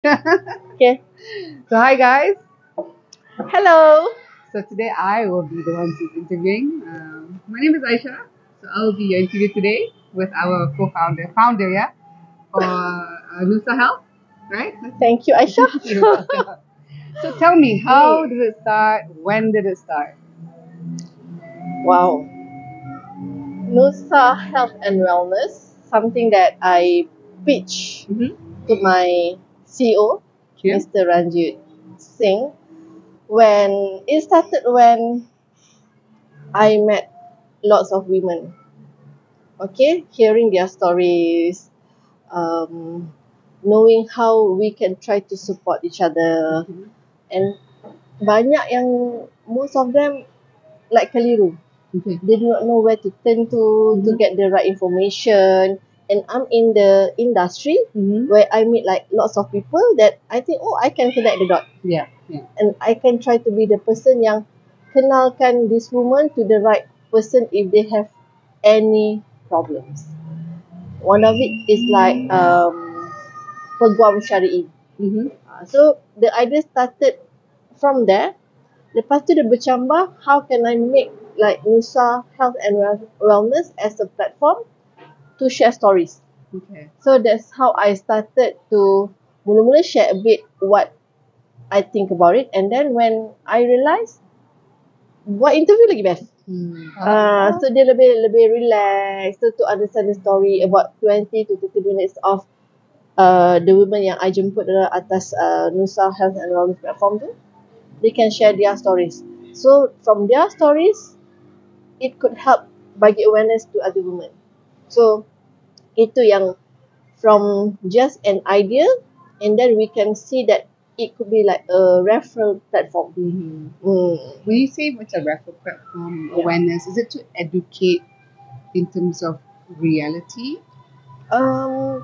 Okay. So hi guys. Hello. So today I will be the one who's interviewing. My name is Aisha. So I'll be your interview today with our founder, yeah, for Nusa Health, right? Thank you, Aisha. You're welcome. So tell me, how did it start? When did it start? Wow. Nusa Health and Wellness, something that I pitch Mm-hmm. to my CEO, Yeah. Mr. Ranjit Singh, when it started when I met lots of women. Okay, hearing their stories, um, knowing how we can try to support each other, Mhm. and banyak yang most of them like keliru. Okay. They do not know where to turn to get the right information. And I'm in the industry Mm-hmm. where I meet like lots of people that I think, oh, I can connect the dot. Yeah. Yeah. And I can try to be the person yang kenalkan this woman to the right person if they have any problems. One of it is like peguam syari'i. Mm-hmm. So the idea started from there. Lepas tu dia bercambah, how can I make like Nusa Health and Wellness as a platform to share stories. Okay. So that's how I started to mula-mula share a bit what I think about it. And then when I realised, buat interview lagi best. So dia lebih relax. So to understand the story about 20 to 30 minutes of the women yang I jemput dalam atas Nusa Health and Wellness platform tu, they can share their stories. So from their stories, it could help bagi awareness to other women. So itu yang from just an idea, and then we can see that it could be like a referral platform. When you say what's a referral platform awareness, is it to educate in terms of reality? Um,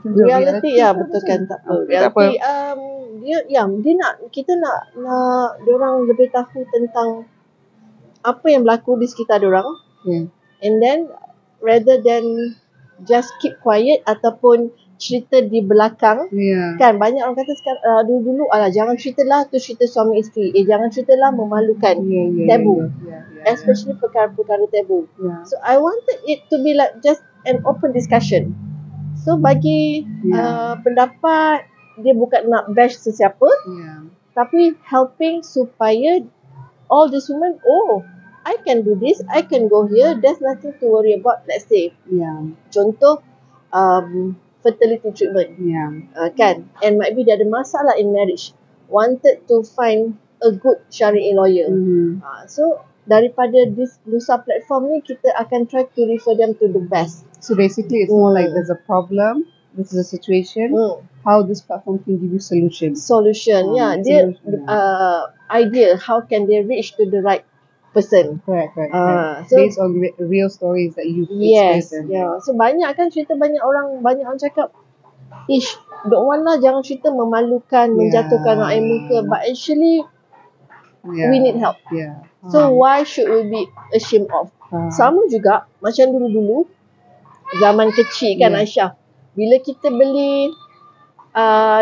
In terms of reality ya betul kan, tak apa. Okay, tak apa. Reality dia nak kita nak diorang lebih tahu tentang apa yang berlaku di sekitar diorang, Yeah. and then rather than just keep quiet ataupun cerita di belakang. Yeah. Kan banyak orang kata sekarang dulu-dulu alah jangan ceritalah tu cerita suami isteri. Jangan ceritalah memalukan. Tabu. Especially perkara-perkara tabu. Yeah. So I wanted it to be like just an open discussion. So bagi pendapat dia bukan nak bash sesiapa, Yeah. tapi helping supaya all these women, oh, I can do this, I can go here, there's nothing to worry about. Let's say Yeah. contoh fertility treatment. Yeah. Kan, and might be dia ada masalah in marriage, wanted to find a good syari'i lawyer. So daripada this Nusa platform ni, kita akan try to refer them to the best. So basically, it's more like there's a problem, this is a situation, how this platform can give you solutions. Solution, dia Solution, idea how can they reach to the right person. Correct. So Based on real stories that you've yes, experienced. So banyak kan cerita, banyak orang cakap, ish, don't want lah, jangan cerita memalukan, menjatuhkan air muka, but actually we need help. Yeah. So why should we be ashamed of? Sama juga macam dulu-dulu zaman kecil kan, Aisyah, bila kita beli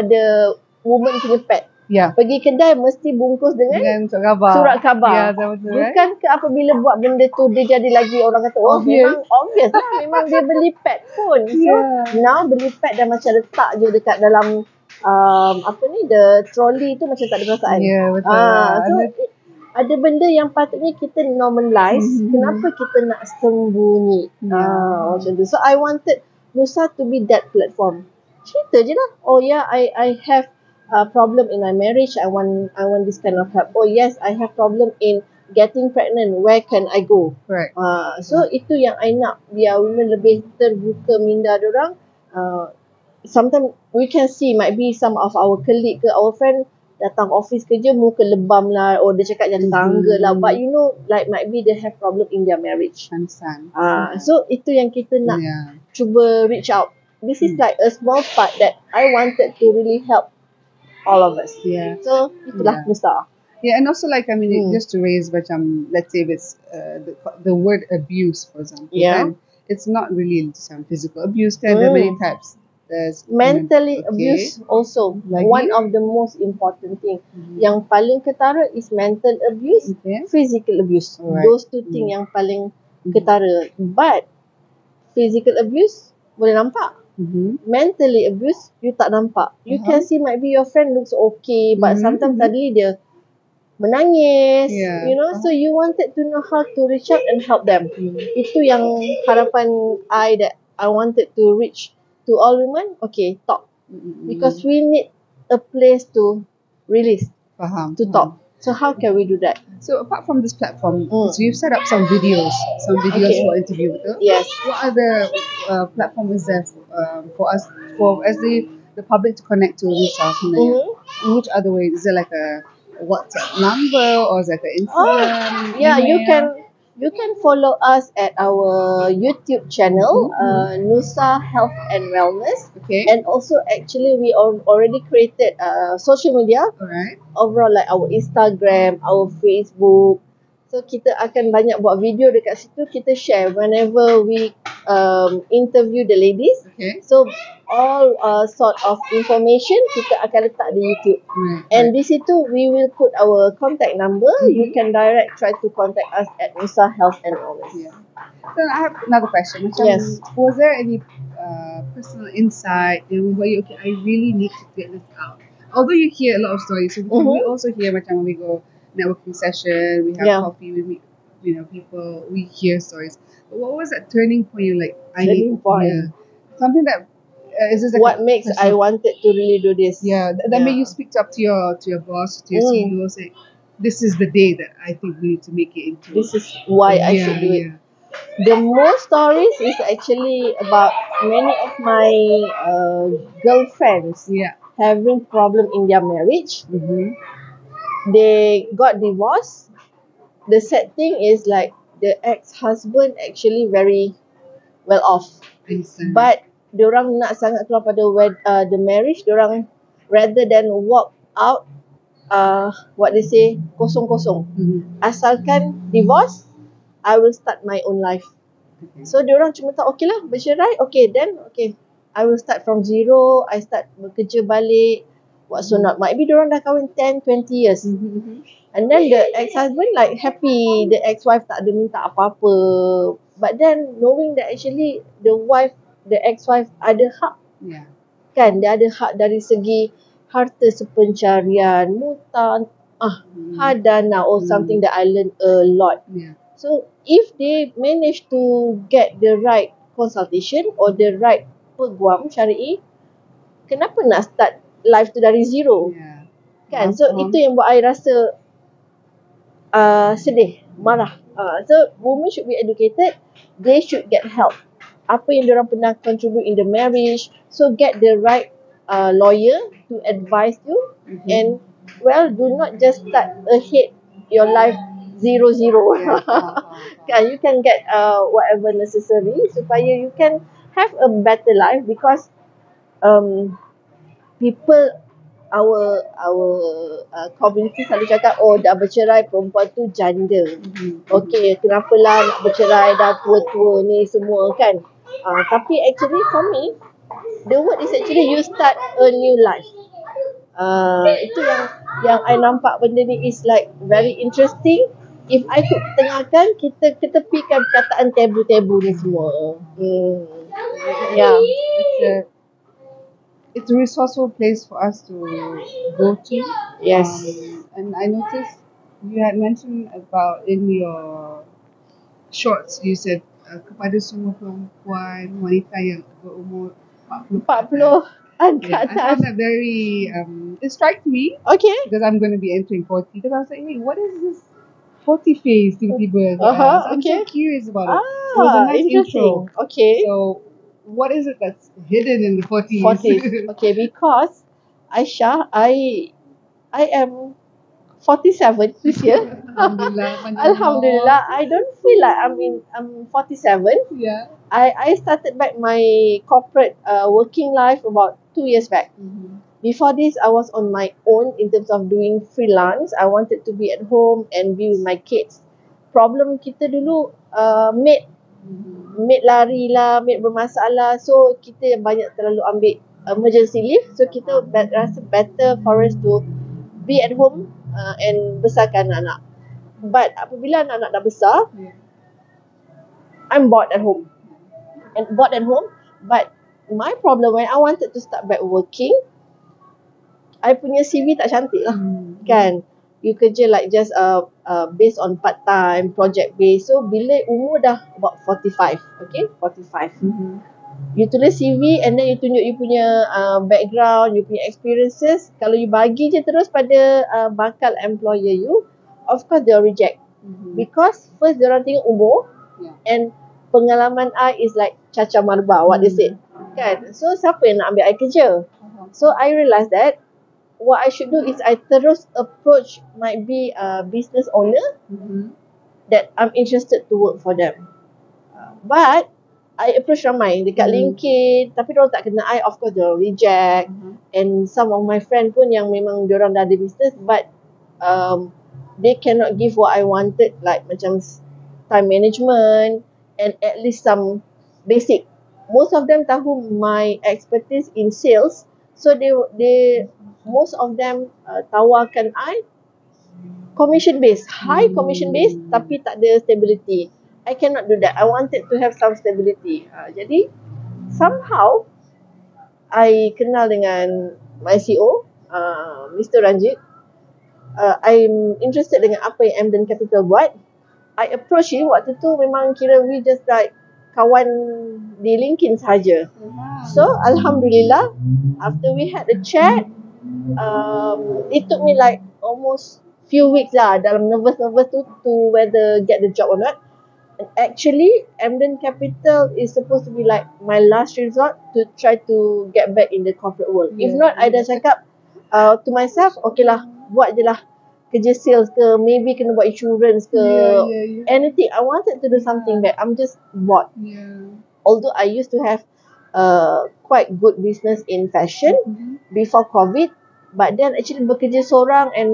the woman punya pad, pergi kedai mesti bungkus dengan surat khabar. Bukan ke apabila buat benda tu dia jadi lagi orang kata, oh memang obvious lah, memang dia beli pad pun. So now beli pad dah macam letak je dekat dalam the trolley tu, macam tak ada perasaan. So ada benda yang patutnya kita normalize. Kenapa kita nak sembunyi? Macam tu. So I wanted Nusa to be that platform. Cerita je lah. Oh yeah, I have a problem in my marriage. I want this kind of help. Oh yes, I have problem in getting pregnant. Where can I go? Correct. So itu yang I nak, biar women lebih terbuka minda dorang. Sometimes we can see might be some of our colleague ke our friend datang office kerja muka lebam lah, or dia cakap jalan tangga lah, but you know, like might be they have problem in their marriage. Understand. So itu yang kita nak cuba reach out. This is like a small part that I wanted to really help all of us. So itulah Nusa. Yeah, and also like, I mean, just to raise, let's say if it's the word abuse, for example, then it's not really some physical abuse, there are many types. There's Mentally okay. abuse also Lagi? one of the most important thing. Yang paling ketara is mental abuse, Okay. physical abuse. Alright. Those two thing yang paling ketara. But physical abuse boleh nampak. Mentally abuse you tak nampak. You can see might be your friend looks okay, but sometimes suddenly dia menangis, Yeah. you know, so you wanted to know how to reach out and help them. Itu yang harapan that I wanted to reach to all women. Okay, talk, because we need a place to release, Faham. to talk. So how can we do that? So apart from this platform, so you've set up some videos Okay. for interview, betul? Yes. What other platform is there for us, for as the public to connect to Nusa sebenarnya? In which other way? Is there like a WhatsApp number or is it like an Instagram? Yeah, you email? can follow us at our YouTube channel, Nusa Health and Wellness. Okay. And also actually we already created social media Alright. overall, like our Instagram, our Facebook. So kita akan banyak buat video dekat situ, kita share whenever we interview the ladies. Okay. So all sort of information kita akan letak di YouTube. And di situ we will put our contact number. You can try to contact us at Nusa Health and Wellness. Yeah. So I have another question. Macam, Yes. Was there any personal insight in where okay, I really need to get this out? Although you hear a lot of stories, so we also hear macam when we go networking session, we have coffee, we meet, people, we hear stories. But what was that turning point? You're like, Turning point. Yeah, something that is this like What makes I wanted to really do this? Yeah, that made you speak up to your boss, to your CEO, say, this is the day that I think we need to make it into. This is why I should do it. The most stories is actually about many of my girlfriends having problem in their marriage. They got divorced. The sad thing is like the ex-husband actually very well off, but diorang nak sangat keluar pada the marriage. Diorang rather than walk out, what they say, kosong-kosong. Asalkan divorce, I will start my own life. So diorang cuma tak okay lah, bercerai, okay, then okay, I will start from zero. I start bekerja balik, whatsoever. Might be diorang dah kahwin 10-20 years. And then the ex-husband like happy, the ex-wife tak ada minta apa-apa. But then knowing that actually the ex-wife ada hak. Kan, dia ada hak dari segi harta sepencarian, mutan, hadana or something that I learned a lot. So if they manage to get the right consultation or the right peguam syar'i, kenapa nak start life tu dari zero? Kan, so itu yang buat I rasa sedih, marah. So women should be educated, they should get help. Apa yang diorang pernah contribute in the marriage, so get the right lawyer to advise you. And well, do not just start ahead your life 0. Kan, you can get whatever necessary supaya you can have a better life, because people, our community selalu cakap, oh dah bercerai perempuan tu janda. Okay, kenapalah nak bercerai dah tua-tua ni semua kan. Tapi actually for me, the word is actually you start a new life. Itu yang I nampak benda ni is like very interesting. If I could tengahkan, kita ketepikan perkataan tabu-tabu ni semua. Yeah. It's a resourceful place for us to go to. Yes. And I noticed you had mentioned about in your shorts, you said kepada semua perempuan wanita yang berumur 40 ke I atas. found that very it struck me. Okay. Because I'm going to be entering 40. Because I was like, hey, what is this 40 phase tiba-tiba? I'm so curious about it. It was a nice interesting. intro. Okay. So what is it that's hidden in the 40s? 40s. Okay, because Aisyah, I am 47 this year. Alhamdulillah. I don't feel like I'm 47. Yeah. I started back my corporate working life about 2 years back. Before this, I was on my own in terms of doing freelance. I wanted to be at home and be with my kids. Problem kita dulu, maid maid lari lah, maid bermasalah. So kita banyak terlalu ambil emergency leave. So kita rasa better for us to be at home and besarkan anak-anak. But apabila anak-anak dah besar, I'm bored at home. But my problem when I wanted to start back working, I punya CV tak cantik lah. Kan? You kerja like just based on part time, project based. So bila umur dah about 45, okay? 45. You tulis CV and then you tunjuk you punya background, you punya experiences. Kalau you bagi je terus pada bakal employer you, of course they'll reject. Because first diorang tengok umur and pengalaman I is like caca marba, what they said. Kan? So siapa yang nak ambil I kerja? So I realised that what I should do is I terus approach might be a business owner that I'm interested to work for them. But I approach ramai dekat LinkedIn, tapi diorang tak kenal I, of course diorang reject. And some of my friend pun yang memang diorang dah ada business, but they cannot give what I wanted, like macam time management and at least some basic. Most of them tahu my expertise in sales, so they most of them tawarkan I commission based, high commission based, tapi tak ada stability. I cannot do that. I wanted to have some stability. Jadi somehow I kenal dengan my CEO, Mr. Ranjit. I'm interested dengan apa yang Emden Capital buat. I approach him waktu tu memang kira we just like kawan di LinkedIn sahaja. So Alhamdulillah, after we had a chat, it took me like almost few weeks lah dalam nervous tu to whether get the job or not. And actually, Emden Capital is supposed to be like my last resort to try to get back in the corporate world. If not, I dah cakap to myself, okay lah, buat je lah kerja sales ke, maybe kena buat insurance ke, anything. I wanted to do something back. I'm just bored. Although I used to have quite good business in fashion before COVID, but then actually bekerja seorang and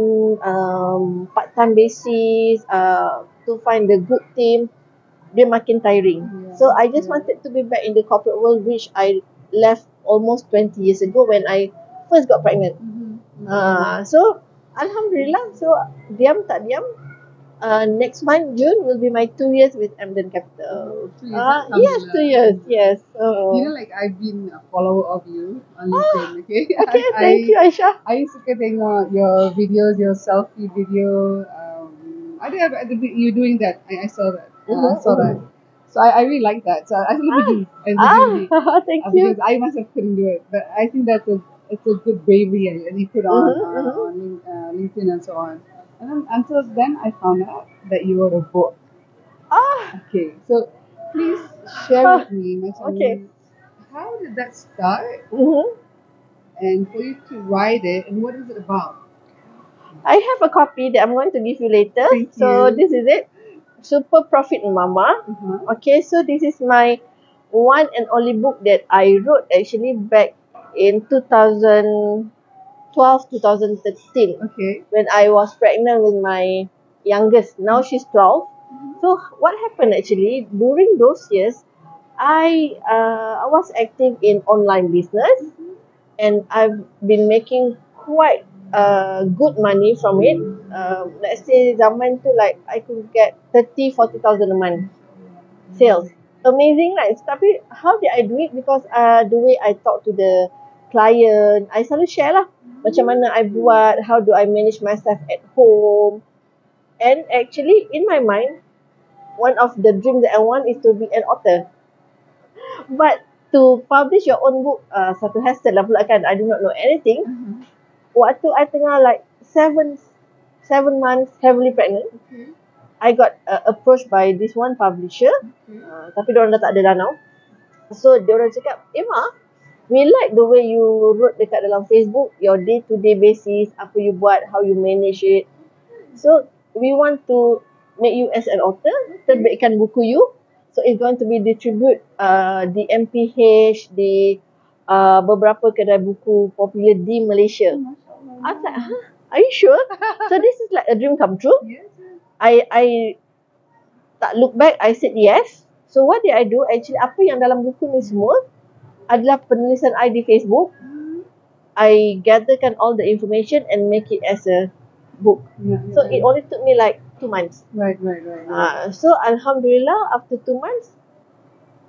part-time basis to find the good team, dia makin tiring. So I just wanted to be back in the corporate world, which I left almost 20 years ago when I first got pregnant. So Alhamdulillah, so diam tak diam, next month June will be my 2 years with Emden Capital. 2 years. 2 years, yes. You know, like I've been a follower of you on LinkedIn. Okay. Okay, thank you, Aisyah. I used to tengok your videos, your selfie video. You doing that? I saw that. I saw that. So I really like that. So I love you. Thank you. Because I myself couldn't do it, but I think it's a good bravery and you put on LinkedIn and so on. And then until then, I found out that you wrote a book. Okay, so please share with me. Okay. How did that start? And for you to write it, and what is it about? I have a copy that I'm going to give you later. Thank So you. this is it. Super Profit Mama. Okay, so this is my one and only book that I wrote actually back in 2012, 2013. Okay. When I was pregnant with my youngest. Now she's 12. So what happened actually during those years, I was active in online business and I've been making quite good money from it. Let's say zaman tu like I could get 30,000-40,000 a month sales. Amazing, right? Tapi how did I do it? Because the way I talk to the client, I selalu share lah macam mana I buat, how do I manage myself at home. And actually in my mind, one of the dreams that I want is to be an author. But to publish your own book, satu hassle lah pula kan. I do not know anything. Waktu I tengah like 7 months heavily pregnant, I got approached by this one publisher. Tapi diorang dah tak ada danau. So diorang cakap, Emma, we like the way you wrote dekat dalam Facebook, your day-to-day basis, apa you buat, how you manage it. So we want to make you as an author, terbitkan buku you. So it's going to be distribute di MPH, di beberapa kedai buku popular di Malaysia. I was like, are you sure? So this is like a dream come true. I tak look back, I said yes. So what did I do? Actually, apa yang dalam buku ni semua adalah penulisan I di Facebook. I gatherkan all the information and make it as a book. So it only took me like 2 months. Right. So Alhamdulillah, after 2 months,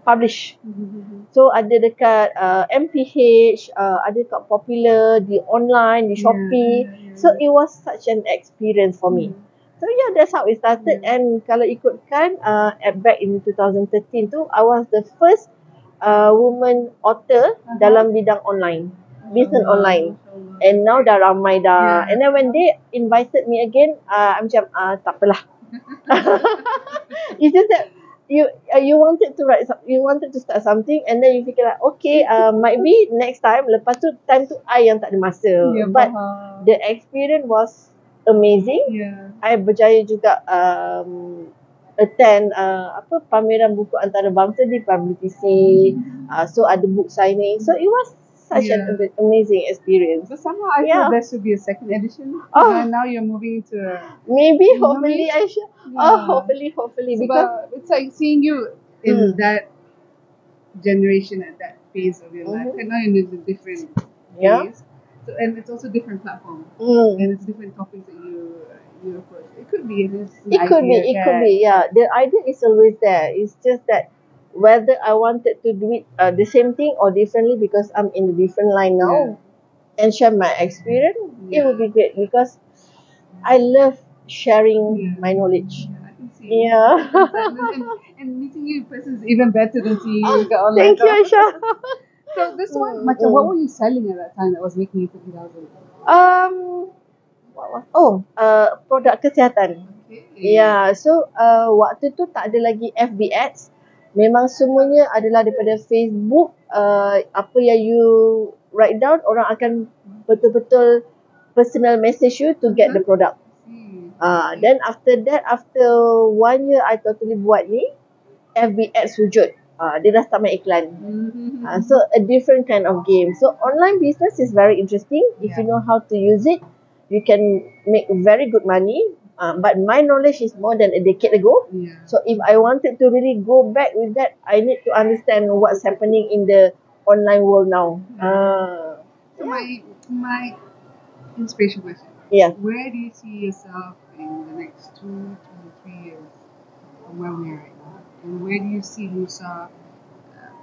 publish. So ada dekat MPH, ada dekat Popular, di online, di Shopee. So it was such an experience for me. So yeah, that's how it started. And kalau ikutkan back in 2013 tu, I was the first woman author dalam bidang online, business online. And now dah ramai dah. And then when they invited me again, I'm macam tak apalah. It's just that you wanted to write, you wanted to start something, and then you fikir like, okay, might be next time. Lepas tu time tu I yang tak ada masa. But the experience was amazing. I berjaya juga attend pameran buku antarabangsa di PBTC. So ada book signing. So it was such an amazing experience. So somehow I feel there should be a second edition. And now you're moving to maybe, hopefully, I should. Hopefully, because it's like seeing you in that generation at that phase of your life. And now you're in a different phase. So, and it's also different platform. And it's different topics that you approach. It could be. It could be. Yeah. The idea is always there. It's just that whether I wanted to do it the same thing or differently, because I'm in a different line now and share my experience, it would be great, because I love sharing my knowledge. I can see. And meeting you in person is even better than seeing you online. Thank you, Aisha. So this one, macam, what were you selling at that time that was making you 50,000? Produk kesihatan. So waktu tu tak ada lagi FB ads. Memang semuanya adalah daripada Facebook. Apa yang you write down, orang akan betul-betul personal message you to get the product. Then after that, after 1 year I totally buat ni, FB ads wujud. Dia dah start main iklan. So a different kind of game. So online business is very interesting. If you know how to use it, you can make very good money. But my knowledge is more than a decade ago. So if I wanted to really go back with that, I need to understand what's happening in the online world now. So my inspiration question. Where do you see yourself in the next 2 to 3 years from where we are right now? And where do you see Nusa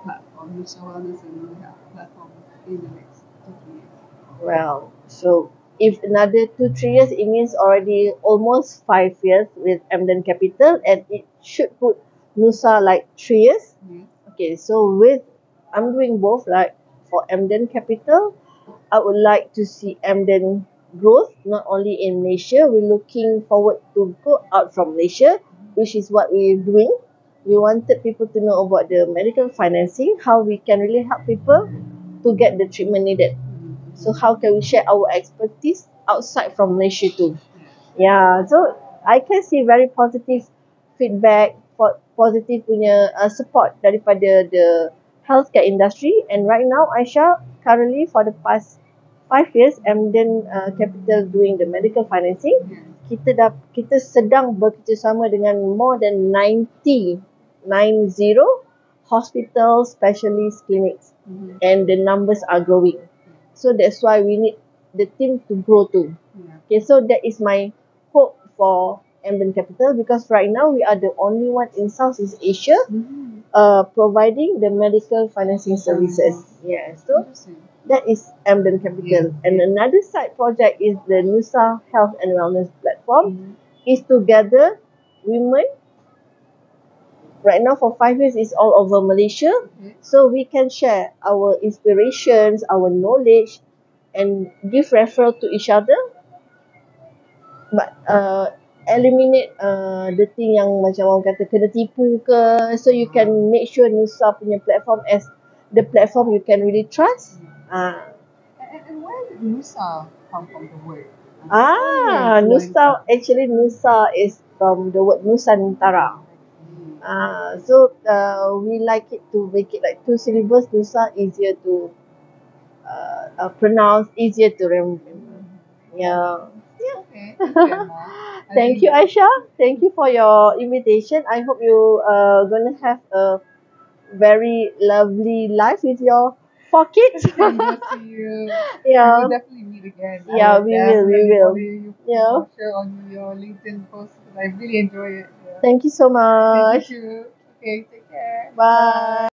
platform, Nusa Wellness and Health platform in the next 2 to 3 years? Well, so if another 2-3 years, it means already almost 5 years with Emden Capital, and it should put Nusa like 3 years. Okay, so I'm doing both. Like for Emden Capital, I would like to see Emden growth, not only in Malaysia. We're looking forward to go out from Malaysia, which is what we're doing. We wanted people to know about the medical financing, how we can really help people to get the treatment needed. So how can we share our expertise outside from Malaysia too? So I can see very positive feedback, positive punya support daripada the healthcare industry. And right now, Aisha, currently for the past 5 years, Emden Capital doing the medical financing. Kita sedang bekerjasama dengan more than 90 hospitals, specialist clinics, and the numbers are growing. So that's why we need the team to grow too. Okay, so that is my hope for Emden Capital, because right now we are the only one in Southeast Asia providing the medical financing services. So that is Emden Capital. And another side project is the Nusa Health and Wellness platform. Is to gather women. Right now for 5 years is all over Malaysia. So we can share our inspirations, our knowledge, and give referral to each other. But eliminate the thing yang macam orang kata kena tipu ke. So you can make sure Nusa punya platform as the platform you can really trust. And where did Nusa come from, the word? Nusa, actually Nusa is from the word Nusantara. So we like it to make it like 2 syllables. Nusa, easier to pronounce, easier to remember. Okay, thank you, Emma. Thank you, Aisha. Thank you for your invitation. I hope you gonna have a very lovely life with your 4 kids. Same goes to you. We Yeah, will definitely meet again. I yeah, will we will, we definitely will. follow you, Yeah. share on your LinkedIn post because I really enjoy it. Yeah. Thank you so Thank you much. too. Okay, take care. Bye. Bye.